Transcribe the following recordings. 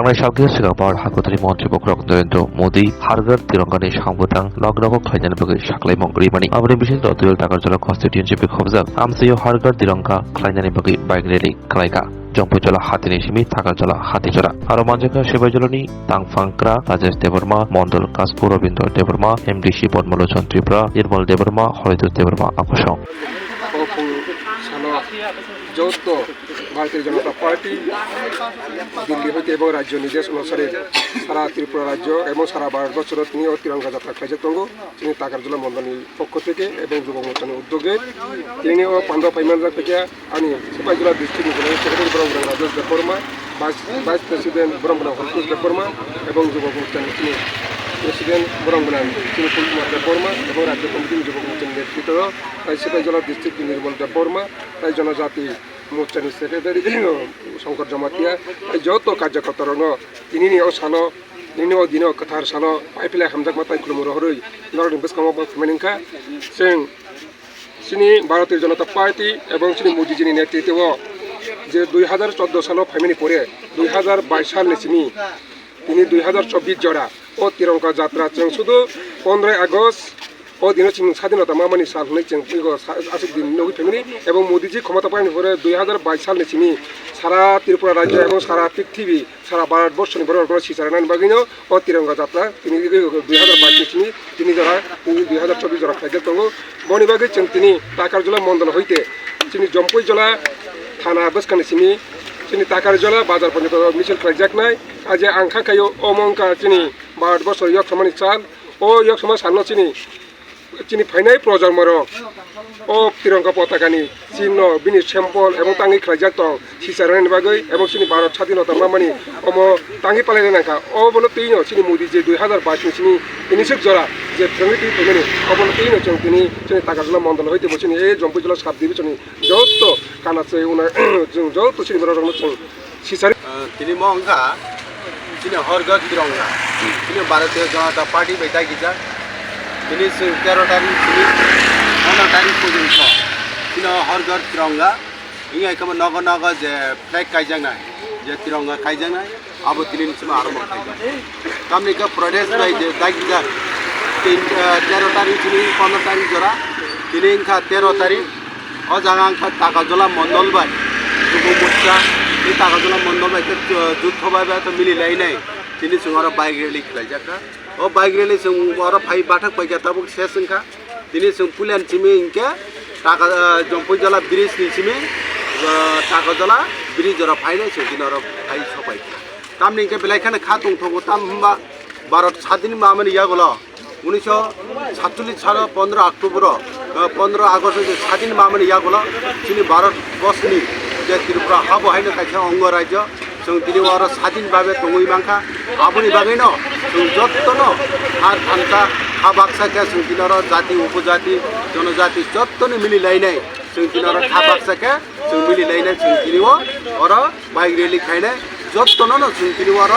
थांनाय सालनि सिगांबार हादोरारि मन्त्रि नरेन्द्र मोदी हारगार तिरंगानि सांबुतां लग्नखौ खालायनो बागै साख्लायमं रिमानि आबनि बिसिनि दतुल ताकारजला कन्स्टिट्युएन्सि बिखबजाब आमसेयाव हारगार तिरंगा खालायनायनि बागै बाइक रेली खालायखा जम्पुइजला हातिनि सिमी ताकारजला हाति जरा आरो मानजाखा शिवाइजलानि तांफांक्रा राजेश देवर्मा मंडल कासपुर रविन्द्र देवर्मा एमडिसि पद्मलोचन त्रिपुरा निर्मल देवर्मा हरिदुत देवर्मा आकर्षण যৌথ ভারতীয় জনতা পার্টি দিল্লি হইতে এবং রাজ্য নির্দেশ অনুসারে সারা ত্রিপুরা রাজ্য এবং সারা ভারতবর্ষের তিনি তিরঙ্গা যাত্রা খাইজতঙ্গ তিনি তাকারজলা মন্ডলীর পক্ষ থেকে এবং যুব মোর্চার উদ্যোগে তিনি ও পান্ডব পাইমানরা থেকে আমি Sipahijala district secretary Brahmagram Rajesh Debbarma vice president Brahmagram Harkush Debbarma এবং যুব মোর্চার তিনি প্রেসিডেন্ট ব্রহ্মগ্রাম তিনি কুলকুমার দেববর্মা এবং রাজ্য কমিটির যুব মোর্চার নেতৃত্ব তাই সিপাহীজলা ডিস্ট্রিক্ট নির্মল দেববর্মা তাই জনজাতি মোর্চানি সেক্রেটারি শঙ্কর জমাতিয়া এই যৌথ কার্যকর্তার তিনি সালো তিনি দিন কথার সালো পাইফিলাই হামজাক মাতাই খুলুম রহরই নরদিন বেসকামা ফেমেনিংখা जों सिनि भारतीय जनता पार्टी এবং सिनि मोदीजीनि नेतृत्व जे 2014 सालाव फाइमेनि परे 2022 सालनि सिनि তিনি 2024 जरा ও तिरंगा যাত্রা जों শুধু 15 আগস্ট ও দিন স্বাধীনতা মামানি সাল হলে जों आसिक दिन नौगी फेमिनि এবং মোদীজি ক্ষমতা পাইনি পরে 2022 সালनि सिनि সারা ত্রিপুরা রাজ্য এবং সারা পৃথিবী সারা ভারতবর্ষनि বড় সিসারানাनि बागैनो ও तिरंगा যাত্রা তিনি 2022 सिनि তিনি जरा 2024 जरा खाइजल दङ बनि बागै जों তিনি ताकारजला मण्डल হইতে তিনি जम्पुइजला थाना बसखानि सिनि তিনি ताकारजला बाजार पन्जाब मिছিল खाइजाकनाय आज आंखाखायो अमंका তিনি ভারতবর্ষর ইয়ক সমানি চাল ও ইয়ক সমাজ সান্ন চিনি ফাইনাই প্রজন্মর ও তিরঙ্গা পতাকানি চিহ্ন বিনি স্যাম্পল এবং টাঙ্গি খাইজাক দं সিসারানি বাগৈ এবং চিনি ভারত স্বাধীনতা মামানি অম টাঙ্গি পালাইলে নাকা ও বলো তিন চিনি মোদি যে 2022 नि চিনি ইনিশিক জরা যে ফ্রেমিটি ফেমিনি অবলো তিন চং তিনি চিনি তাকাজলা মন্ডল হইতে বছিনি এই জম্পুইজলা সাব দিবিছনি যত কানাছে উনা जों যত চিনি বড় রং চং সিসারি তিনি মংকা চিনি হরগত তিরঙ্গা চিনি ভারতীয় জনতা পার্টি বেটা গিজা তিনি 13 तारिख তিনি 15 तारिख পর্যন্ত তিনি হরগত তিরঙ্গা ইয়া কম নগ নগ যে ফ্ল্যাগ কাইজাংনাই যে তিরঙ্গা কাইজাংনাই আবো তিনি সিমা আরম্ভ খাইজা কামনিকা প্রদেশ বাই যে দাগিজা 13 तारिख তিনি 15 तारिख जरा তিনি ইনকা 13 तारिख ও জাগাংখা তাকাজলা মন্ডল বাই যুব মোর্চা এই তাকাজলা মন্ডল বাই যুদ্ধ বাই তো মিলি লাই নাই তিনি সুমার বাইক রেলি খাইজাকা ও বাইক রেলি जों और फाइ बाथक पैजा ताबुक सेसंखा दिनै जों पुलियान सिमी इनके टाका जम्पुइजला ब्रिज नि सिमी ताकाजला ब्रिज जरा फाइनाय जों दिन और फाइ सबाय तामनि के बेलायखाने खातुं थगो ताम हमबा भारत स्वाधीन मामनि यागल 1947 साल 15 अक्टोबर 15 আগস্ট स्वाधीन मामनि यागल चिनि भारत बसनि जे त्रिपुरा हाबो हाइनो खायसे अंग राज्य जों दिनै और स्वाधीन भाबे दङै मांखा आबनि बागैनो जों जत्तनो आर थांखा हाबाक्साके जों दिनर जाति उपजाति जनजाति जत्तनो मिलिलायनाय जों दिनर हाबाक्साके जों मिलिलायनाय जों दिनै और बाइक रेली खायनाय जत्तनो जों दिनै और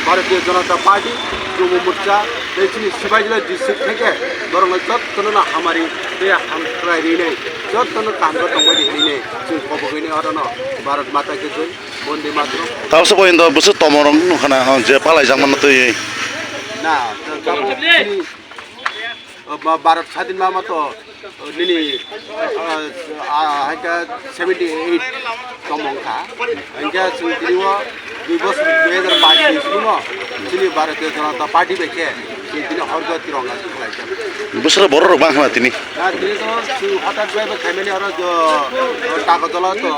भारतीय जनता पार्टी যুব মোর্চা बेसिनि सिपाहीजला डिस्ट्रिक्ट থেকে बरं जत्तनो हामारि बे हामख्रायनाय जत्तनो कामबो दंबायदि हैनाय जों खबगैनाय आरो न भारत माता के जय बन्दे मातरम तावसो बयन्द बुसु तमरं नखाना जे पालाय जांमान तयै ना भारत स्वाधीन मामा तो निनि हाइका 78 तमंखा इनका सुदिवा 2 বছর 2022 सुनो चिनि भारतीय जनता पार्टी बेखे তিনি হরগত তিরঙ্গা খাইছা বুসরা বড় রং বাংলা তিনি না তিনি তো হঠাৎ ভাবে খাইমেনি আর তাকাজলা তো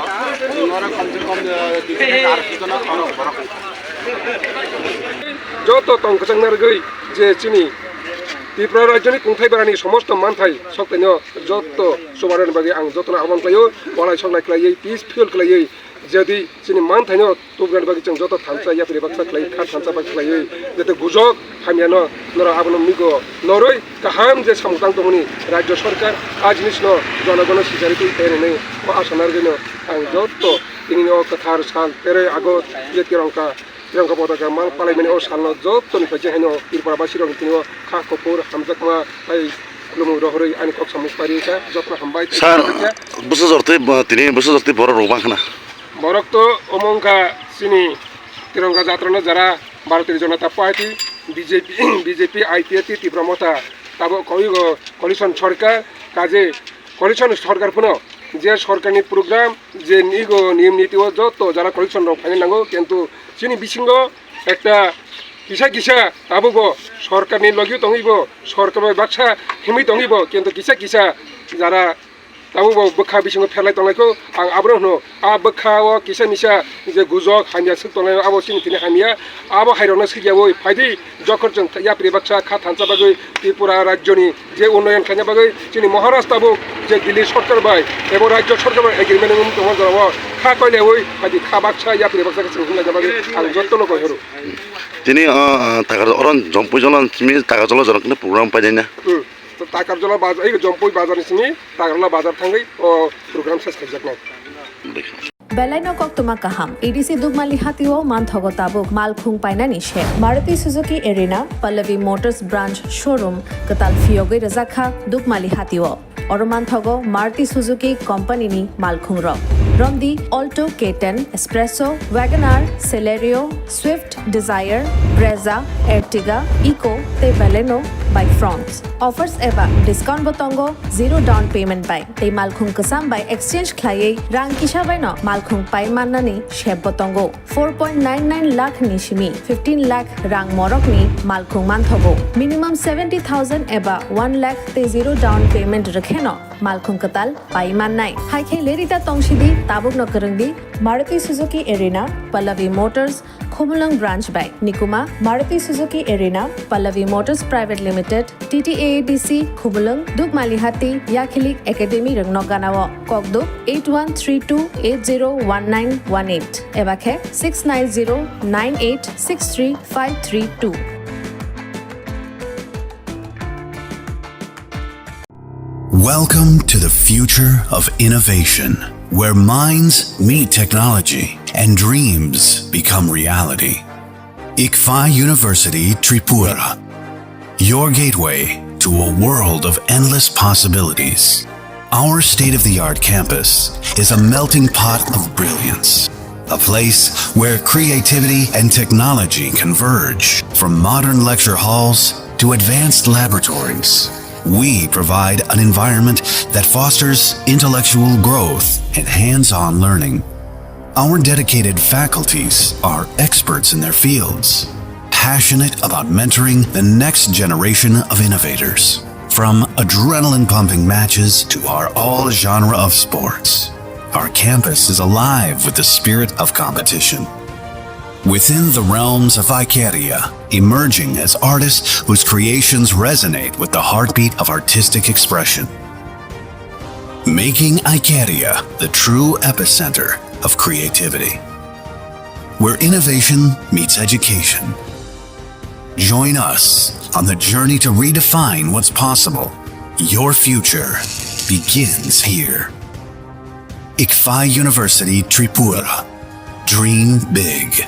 ওরা কমসে কম 200 জন আর বড় যত তংকচাংনার গই যে চিনি ত্রিপুরা রাজ্যनि खुंथाय बारानि समस्त मानथाय सक्तैनो जत सुबारन बागै आं जतन आह्वान खालायो अराय संनाय खालायै पिसफुल खालायै जदि जोंनि मानथायनो तुबगान बागै जों जत थानसा याफिरि बाक्सा खालाय खा थानसा बागै खालायै जते गुजक हामियानो नरा आबनो मिगो नरै गाहाम जे सामुतां दंनि राज्य सरकार आजनिसनो जनगण सिजारिखौ तेरनै ओ आसानार गनो आं जत तिनि कथार साल 13 আগস্ট जे तिरंगा पताका मान पालायमानि ओ सालनो जतनिफ्राय जेहायनो त्रिपुरा बासिरं तिनि खा खबर हामजाकमा आइ खुलुमु रहरै आनि कक सामुपारिका जत्न हामबाय सार बुसु जरते तिनि बुसु जरते बर रबाखना बरक तो अमंका सिनि তিরঙ্গা যাত্রানো যারা ভারতীয় জনতা পার্টি বিজেপি আইপিএটি তীব্র মতা তাবো কলিশন সরকার কাজে কলিশন সরকার পুনঃ যে সরকারনি প্রোগ্রাম যে নিয়ম নীতি ও যত যারা কলিশন ফাইনে নাঙ্গো কিন্তু চিনি বিসিঙ্গ একটা কিসা তাবো সরকারনি লগিও তঙ্গিব সরকার বাক্সা হেমি তঙ্গিব কিন্তু কিসা যারা তাবো বখা বিসিঙ্গ ফেলাই তंगलायखौ आं आब्रो होनो आ बखा ओ किसा मिसा जे गुजक हामिया सु तंगलाय आबो सिनि तिनि हामिया आबो हायरनो सिगियावो फायदि जकरजों या प्रिबाक्सा खा थानसा बागै त्रिपुरा राज्यनि जे उन्नयन खायना बागै जोंनि महाराष्ट्रबो जे दिल्ली सरकार बाय एबो राज्य सरकार एग्रीमेन्ट दङ जाव खा कयले ओइ फायदि खा बाक्सा या प्रिबाक्सा जों होनना जाबागै आं जत्तनो कयहरो তিনি অরণ জম্পুইজলান সিমি তাকারজলা জনকনে প্রোগ্রাম পাইনা তো তাকারজলা বাজার এই জম্পুই বাজারनि सिमी ताकारजला बाजार थांगै ओ प्रोग्राम सेस खायजाकनाय Belaino koktuma kaham. EDC Dugmali Hati o manthogo tabuk malkhung paina nishe. Maruti Suzuki Arena, Pallavi Motors Branch Showroom, katal fioge razakha Dugmali Hati o. Oromanthogo Maruti Suzuki Company ni malkhung ro. Romdi Alto K10, Espresso, Wagoner, Celerio, Swift, Desire, Brezza, Ertiga, Eco, te Baleno by France. Offers eba discount botongo, zero down payment by. Te malkhung kasam by exchange khlaye rang kisha by no malkhung pai manani sheb botongo. 4.99 lakh ni shimi, 15 lakh rang morok ni malkhung manthogo. Minimum 70,000 eba 1 lakh te zero down payment rakheno. Malkhung katal pai mannai. Hai khe lerita tongshidi tabuk no karangdi Maruti Suzuki Arena, Pallavi Motors, Khumulang Branch by Nikuma, Maruti Suzuki Arena, Pallavi Motors Private Limited, TTAADC, Khumulang, Dugmali Hati, Yakhilik Academy Rangnoganawa, Kokduk 8132801918, Ebakhe 69098635332. Welcome to the future of innovation, where minds meet technology and dreams become reality. ICFA University Tripura, your gateway to a world of endless possibilities. Our state-of-the-art campus is a melting pot of brilliance, a place where creativity and technology converge. From modern lecture halls to advanced laboratories, we provide an environment that fosters intellectual growth and hands-on learning. Our dedicated faculties are experts in their fields, passionate about mentoring the next generation of innovators. From adrenaline-pumping matches to our all-genre of sports, our campus is alive with the spirit of competition. Within the realms of Ikeria, emerging as artists whose creations resonate with the heartbeat of artistic expression. Making Ikeria the true epicenter of creativity, where innovation meets education. Join us on the journey to redefine what's possible. Your future begins here. ICFA University Tripura. Dream big.